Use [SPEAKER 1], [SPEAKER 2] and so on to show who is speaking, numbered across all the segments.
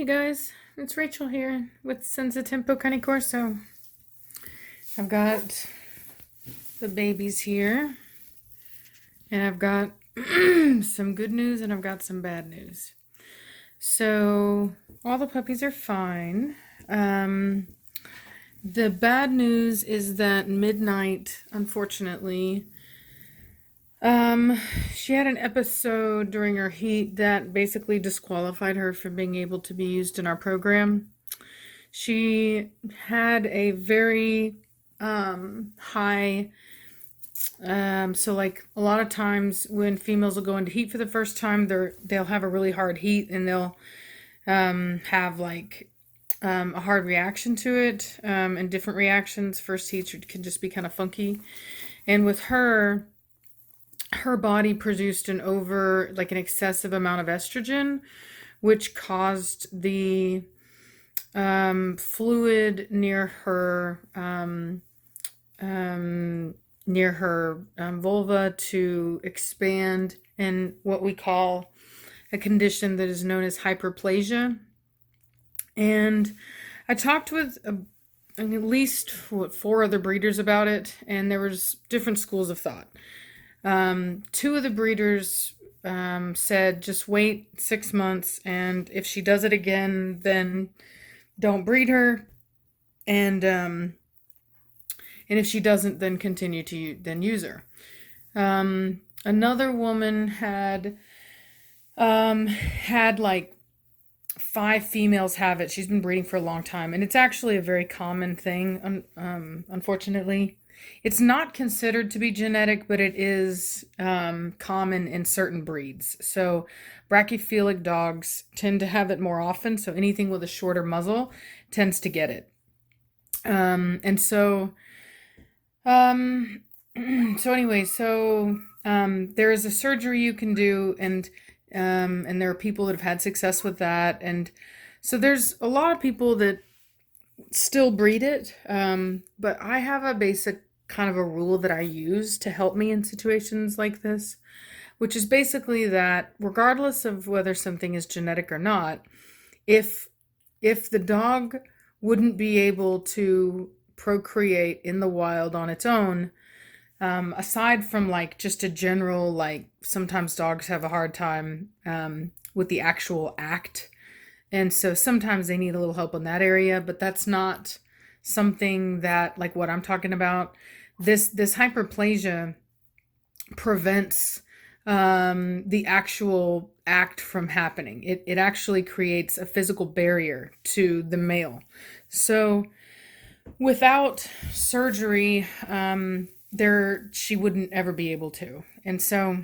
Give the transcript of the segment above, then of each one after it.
[SPEAKER 1] Hey guys, it's Rachel here with Senza Tempo Cane Corso. I've got the babies here, and I've got some good news and I've got some bad news. So, all the puppies are fine. The bad news is that Midnight, unfortunately, she had an episode during her heat that basically disqualified her from being able to be used in our program. She had a very high, so like a lot of times when females will go into heat for the first time, they'll have a really hard heat and they'll have like a hard reaction to it, and different reactions. First heats can just be kind of funky. And with her, her body produced an excessive amount of estrogen, which caused the fluid near her vulva to expand in what we call a condition that is known as hyperplasia. And I talked with at least four other breeders about it, and there was different schools of thought. Two of the breeders said just wait 6 months, and if she does it again, then don't breed her, and if she doesn't, then continue to then use her. Another woman had like 5 females have it. She's been breeding for a long time, and it's actually a very common thing. Unfortunately, it's not considered to be genetic, but it is common in certain breeds. So brachycephalic dogs tend to have it more often. So anything with a shorter muzzle tends to get it. And so, so anyway, there is a surgery you can do, and there are people that have had success with that, and so there's a lot of people that still breed it. But I have a basic kind of a rule that I use to help me in situations like this, which is basically that regardless of whether something is genetic or not, if the dog wouldn't be able to procreate in the wild on its own, aside from like just a general, like sometimes dogs have a hard time with the actual act, and so sometimes they need a little help in that area, but that's not something that, like what I'm talking about. This hyperplasia prevents the actual act from happening. It actually creates a physical barrier to the male. So without surgery, she wouldn't ever be able to. And so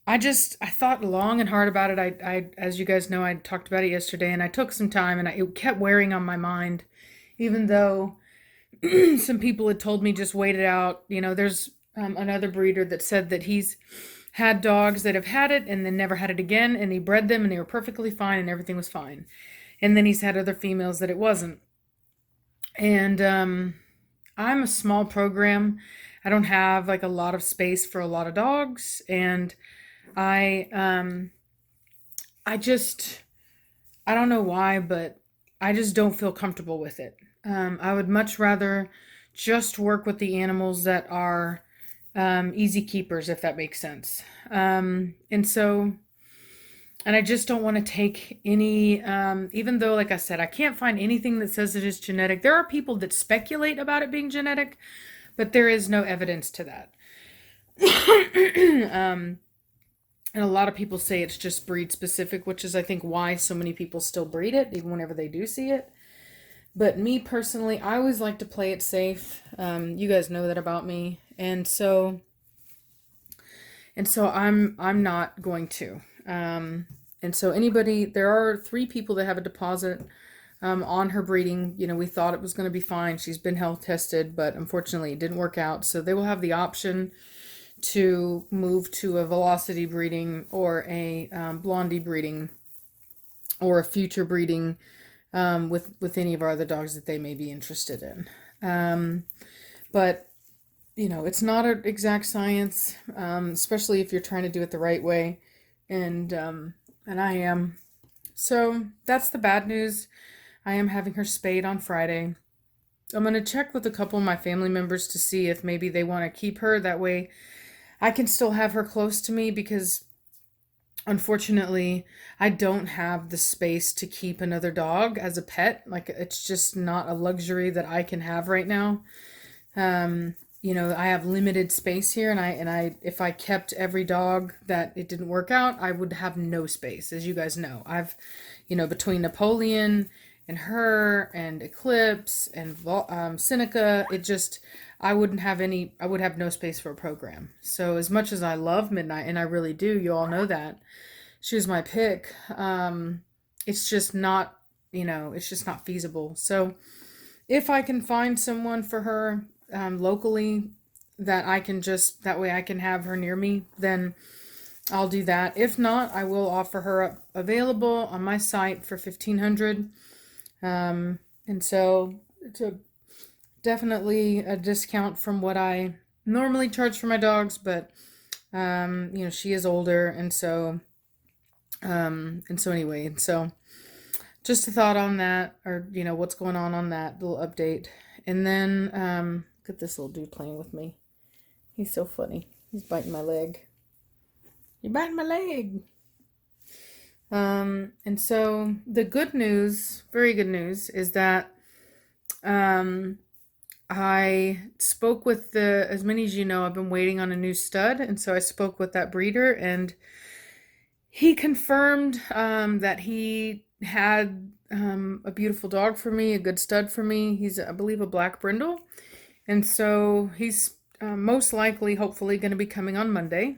[SPEAKER 1] I thought long and hard about it. I as you guys know, I talked about it yesterday, and I took some time, and it kept wearing on my mind, even though some people had told me just wait it out. There's another breeder that said that he's had dogs that have had it and then never had it again, and he bred them and they were perfectly fine and everything was fine. And then he's had other females that it wasn't. And I'm a small program. I don't have like a lot of space for a lot of dogs, and I I don't know why, but I just don't feel comfortable with it. I would much rather just work with the animals that are easy keepers, if that makes sense. And I just don't want to take any, even though, like I said, I can't find anything that says it is genetic. There are people that speculate about it being genetic, but there is no evidence to that. And a lot of people say it's just breed specific, which is, I think, why so many people still breed it, even whenever they do see it. But me personally, I always like to play it safe. You guys know that about me. And so I'm not going to. And so there are 3 people that have a deposit on her breeding. We thought it was going to be fine. She's been health tested, but unfortunately it didn't work out. So they will have the option to move to a velocity breeding or a blondie breeding or a future breeding with any of our other dogs that they may be interested in. But it's not an exact science, especially if you're trying to do it the right way. And I am. So that's the bad news. I am having her spayed on Friday. I'm going to check with a couple of my family members to see if maybe they want to keep her. That way I can still have her close to me because unfortunately I don't have the space to keep another dog as a pet. Like it's just not a luxury that I can have right now. Um, I have limited space here, and if I kept every dog that it didn't work out, I would have no space. As you guys know, between Napoleon and her and Eclipse and Seneca, I would have no space for a program. So as much as I love Midnight, and I really do, you all know that, she was my pick. It's just not, it's just not feasible. So if I can find someone for her locally that way I can have her near me, then I'll do that. If not, I will offer her up available on my site for 1,500. And so it's definitely a discount from what I normally charge for my dogs, but she is older, and so just a thought on that, or what's going on that little update. And then look at this little dude playing with me. He's so funny. He's biting my leg. You're biting my leg. And so the good news, very good news, is that I spoke with as many as you know, I've been waiting on a new stud, and so I spoke with that breeder, and he confirmed that he had a beautiful dog for me, a good stud for me. He's, I believe, a black brindle. And so he's most likely, hopefully, going to be coming on Monday.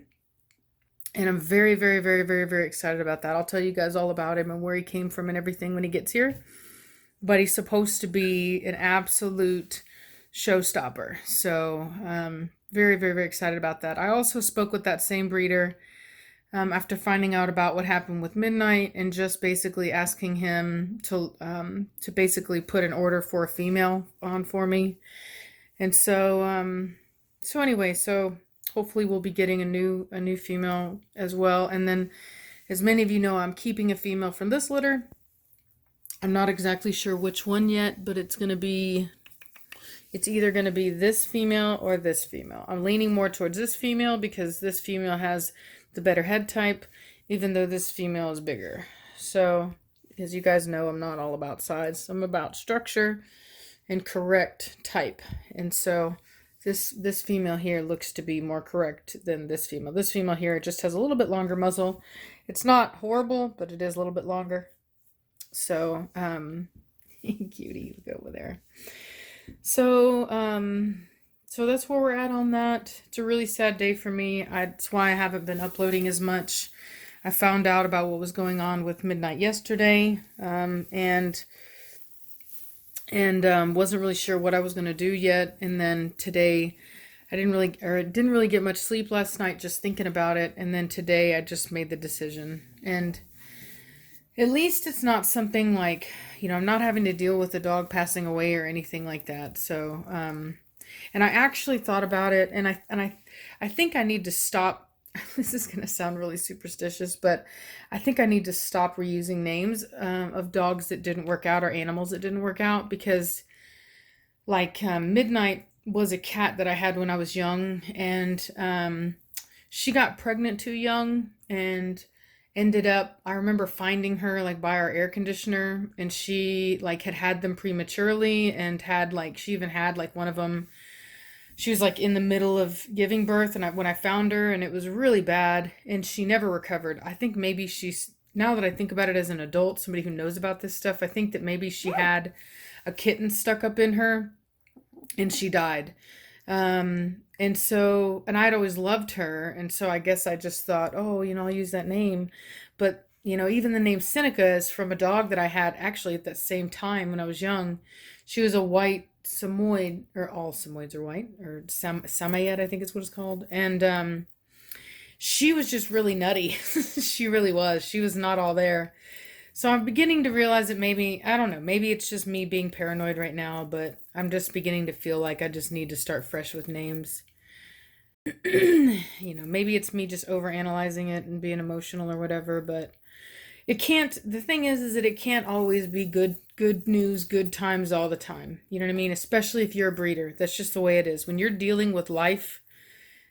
[SPEAKER 1] And I'm very, very, very, very, very excited about that. I'll tell you guys all about him and where he came from and everything when he gets here. But he's supposed to be an absolute showstopper. So very, very, very excited about that. I also spoke with that same breeder after finding out about what happened with Midnight, and just basically asking him to basically put an order for a female on for me. And so anyway, so hopefully we'll be getting a new female as well. And then, as many of you know, I'm keeping a female from this litter. I'm not exactly sure which one yet, but it's either going to be this female or this female. I'm leaning more towards this female because this female has the better head type, even though this female is bigger. So, as you guys know, I'm not all about size. I'm about structure and correct type. And so this female here looks to be more correct than this female. This female here just has a little bit longer muzzle. It's not horrible, but it is a little bit longer. So, cutie, go over there. So, so that's where we're at on that. It's a really sad day for me. That's why I haven't been uploading as much. I found out about what was going on with Midnight yesterday, and wasn't really sure what I was going to do yet. And then today, I didn't really get much sleep last night just thinking about it. And then today, I just made the decision. And at least it's not something like, I'm not having to deal with a dog passing away or anything like that. So, and I actually thought about it, and I think I need to stop. This is going to sound really superstitious, but I think I need to stop reusing names of dogs that didn't work out or animals that didn't work out, because like Midnight was a cat that I had when I was young, and she got pregnant too young and ended up, I remember finding her like by our air conditioner, and she like had them prematurely, and she even had like one of them. She was like in the middle of giving birth, and when I found her, and it was really bad, and she never recovered. I think maybe now that I think about it as an adult, somebody who knows about this stuff, I think that maybe she had a kitten stuck up in her and she died. And I'd always loved her. And so I guess I just thought, oh, I'll use that name. But, even the name Seneca is from a dog that I had actually at that same time when I was young. She was a white Samoyed, or all Samoyeds are white, or Samoyed, I think is what it's called. And she was just really nutty. She really was. She was not all there. So I'm beginning to realize that maybe, I don't know, maybe it's just me being paranoid right now, but I'm just beginning to feel like I just need to start fresh with names. Maybe it's me just overanalyzing it and being emotional or whatever, but it can't, the thing is that it can't always be good news, good times all the time. You know what I mean? Especially if you're a breeder. That's just the way it is. When you're dealing with life,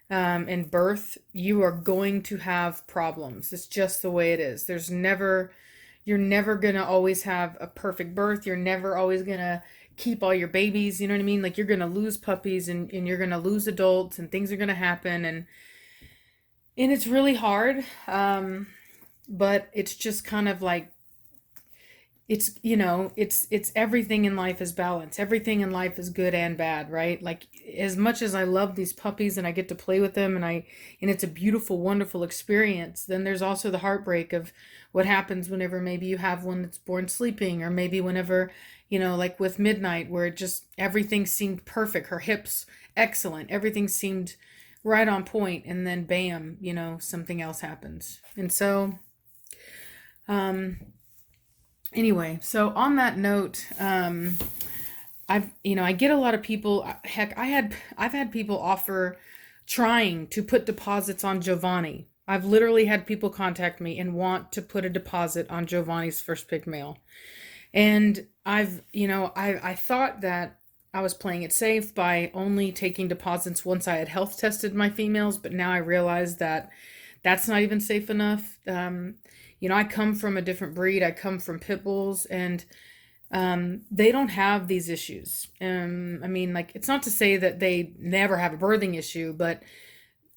[SPEAKER 1] and birth, you are going to have problems. It's just the way it is. You're never gonna always have a perfect birth. You're never always gonna keep all your babies. You know what I mean? Like you're gonna lose puppies, and you're gonna lose adults, and things are gonna happen, and it's really hard. But it's just kind of like, it's everything in life is balance. Everything in life is good and bad, right? Like as much as I love these puppies and I get to play with them, and it's a beautiful, wonderful experience, then there's also the heartbreak of what happens whenever maybe you have one that's born sleeping, or maybe whenever, like with Midnight, where it just everything seemed perfect. Her hips excellent, everything seemed right on point, and then bam, something else happens. And so um anyway, so on that note, I get a lot of people, heck, I've had people offer trying to put deposits on Giovanni. I've literally had people contact me and want to put a deposit on Giovanni's first pick male. And I thought that I was playing it safe by only taking deposits once I had health tested my females, but now I realize that that's not even safe enough. I come from a different breed. I come from pit bulls, and they don't have these issues. I mean, like, it's not to say that they never have a birthing issue, but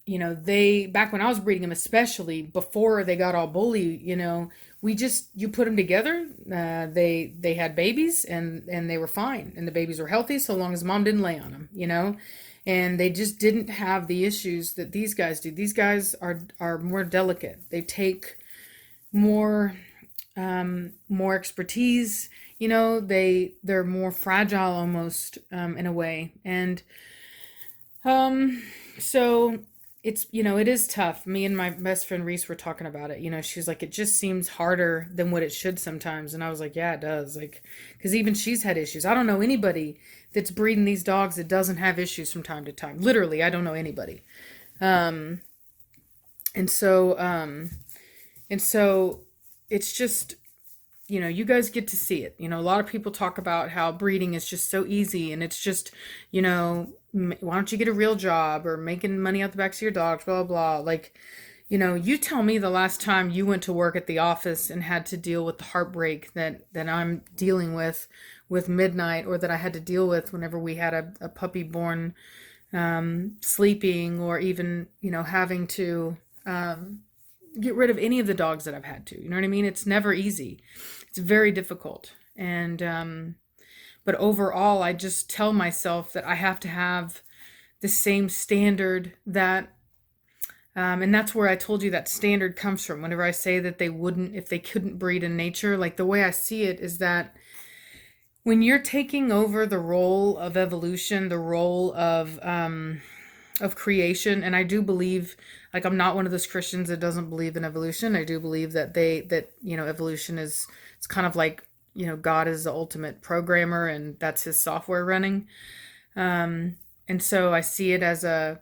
[SPEAKER 1] they, back when I was breeding them, especially before they got all bully, you put them together. They had babies, and they were fine, and the babies were healthy so long as mom didn't lay on them. And they just didn't have the issues that these guys do. These guys are more delicate. They take more more expertise. They're more fragile almost, in a way. And so it is tough. Me and my best friend Reese were talking about it. She's like, it just seems harder than what it should sometimes. And I was like, yeah, it does. Like, because even she's had issues. I don't know anybody that's breeding these dogs that doesn't have issues from time to time. Literally, I don't know anybody. Um, and so, um, and so it's just, you guys get to see it. A lot of people talk about how breeding is just so easy, and it's just, why don't you get a real job, or making money out the backs of your dogs, blah, blah, blah. Like, you tell me the last time you went to work at the office and had to deal with the heartbreak that I'm dealing with Midnight, or that I had to deal with whenever we had a puppy born, sleeping, or even, having to, get rid of any of the dogs that I've had to. You know what I mean? It's never easy. It's very difficult. And but overall, I just tell myself that I have to have the same standard that and that's where I told you that standard comes from. Whenever I say that they wouldn't, if they couldn't breed in nature, like the way I see it is that when you're taking over the role of evolution, the role of creation, and I do believe, like, I'm not one of those Christians that doesn't believe in evolution. I do believe that evolution is, it's kind of like, God is the ultimate programmer, and that's his software running. And so I see it as a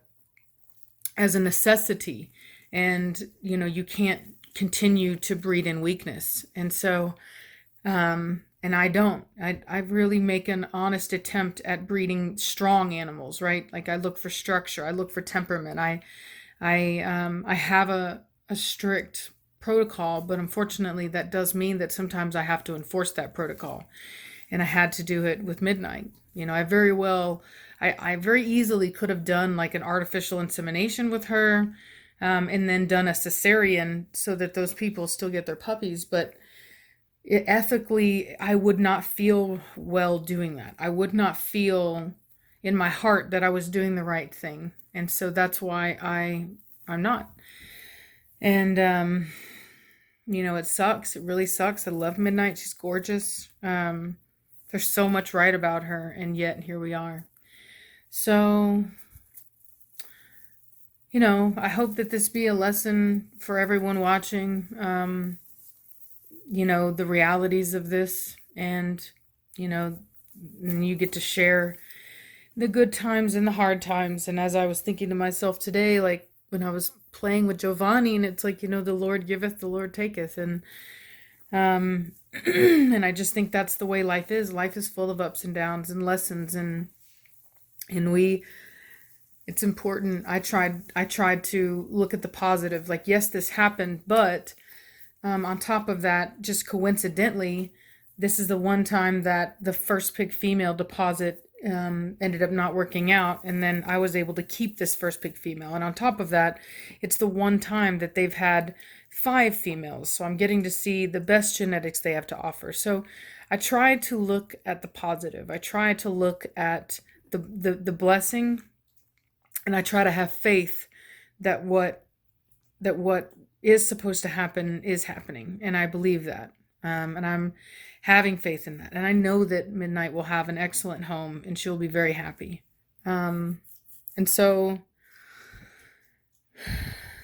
[SPEAKER 1] necessity, and you can't continue to breed in weakness. And so and I don't. I really make an honest attempt at breeding strong animals, right? Like, I look for structure, I look for temperament. I have a strict protocol, but unfortunately that does mean that sometimes I have to enforce that protocol. And I had to do it with Midnight. I very easily could have done like an artificial insemination with her, and then done a cesarean so that those people still get their puppies. But ethically, I would not feel well doing that. I would not feel in my heart that I was doing the right thing. And so that's why I'm not. And it sucks. It really sucks. I love Midnight. She's gorgeous. There's so much right about her, and yet here we are. So, I hope that this be a lesson for everyone watching. The realities of this, and and you get to share the good times and the hard times. And as I was thinking to myself today, like when I was playing with Giovanni, and it's like, the Lord giveth, the Lord taketh. And And I just think that's the way life is. Life is full of ups and downs and lessons, and it's important. I tried to look at the positive. Like, yes, this happened, but on top of that, just coincidentally, this is the one time that the first pig female deposit ended up not working out, and then I was able to keep this first pig female. And on top of that, it's the one time that they've had 5 females, so I'm getting to see the best genetics they have to offer. So I try to look at the positive. I try to look at the blessing, and I try to have faith that what is supposed to happen is happening, and I believe that. And I'm having faith in that, and I know that Midnight will have an excellent home, and she'll be very happy. Um, and so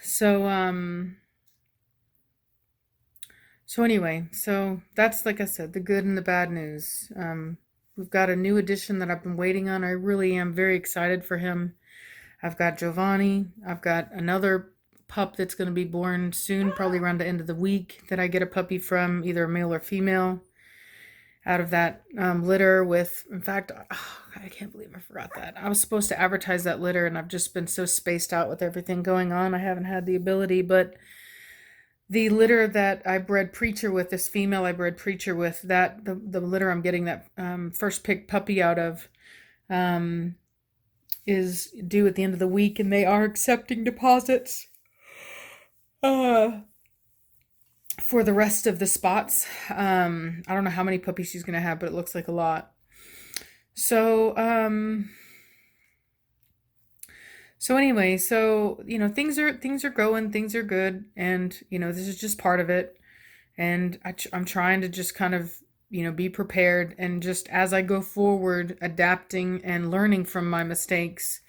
[SPEAKER 1] so anyway, so that's, like I said, the good and the bad news. We've got a new addition that I've been waiting on. I really am very excited for him. I've got Giovanni. I've got another pup that's going to be born soon, probably around the end of the week, that I get a puppy from, either a male or female, out of that litter with, in fact, oh, I can't believe I forgot that. I was supposed to advertise that litter, and I've just been so spaced out with everything going on. I haven't had the ability, but the litter that I bred Preacher with, this female I bred Preacher with, that the litter I'm getting that first pick puppy out of, um, is due at the end of the week, and they are accepting deposits uh, for the rest of the spots. I don't know how many puppies she's gonna have, but it looks like a lot. So, so anyway, so things are going, things are good, and this is just part of it. And I'm trying to just kind of be prepared, and just as I go forward, adapting and learning from my mistakes.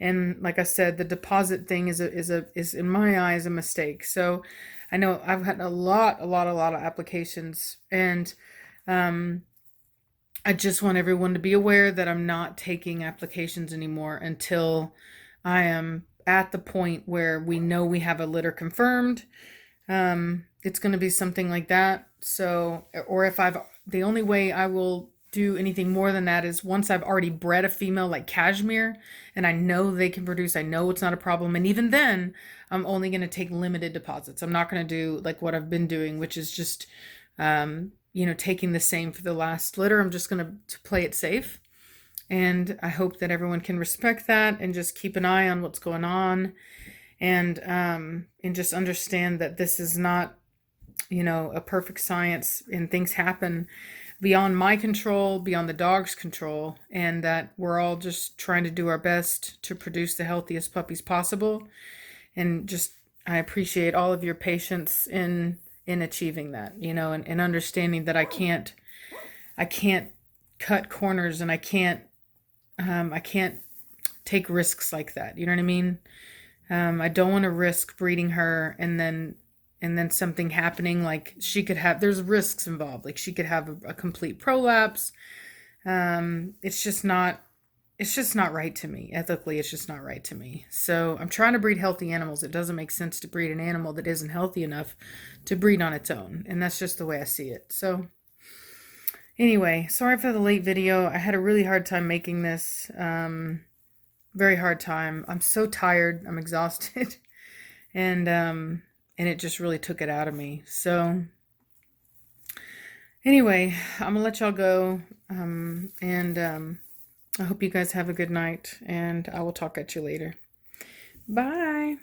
[SPEAKER 1] And like I said, the deposit thing is in my eyes a mistake. So I know I've had a lot of applications, and um, I just want everyone to be aware that I'm not taking applications anymore until I am at the point where we know we have a litter confirmed. It's going to be something like that. So, or if the only way I will do anything more than that is once I've already bred a female like Cashmere, and I know they can produce, I know it's not a problem. And even then, I'm only going to take limited deposits. I'm not going to do like what I've been doing, which is just, taking the same for the last litter. I'm just going to play it safe. And I hope that everyone can respect that and just keep an eye on what's going on, and just understand that this is not, a perfect science, and things happen beyond my control, beyond the dog's control, and that we're all just trying to do our best to produce the healthiest puppies possible. And just, I appreciate all of your patience in achieving that, and understanding that I can't cut corners, and I can't take risks like that. You know what I mean? I don't want to risk breeding her and then something happening. Like, there's risks involved. Like, she could have a complete prolapse. It's just not right to me. Ethically, it's just not right to me. So I'm trying to breed healthy animals. It doesn't make sense to breed an animal that isn't healthy enough to breed on its own. And that's just the way I see it. So anyway, sorry for the late video. I had a really hard time making this. Very hard time. I'm so tired. I'm exhausted. And it just really took it out of me. So anyway, I'm gonna let y'all go. And I hope you guys have a good night, and I will talk at you later. Bye.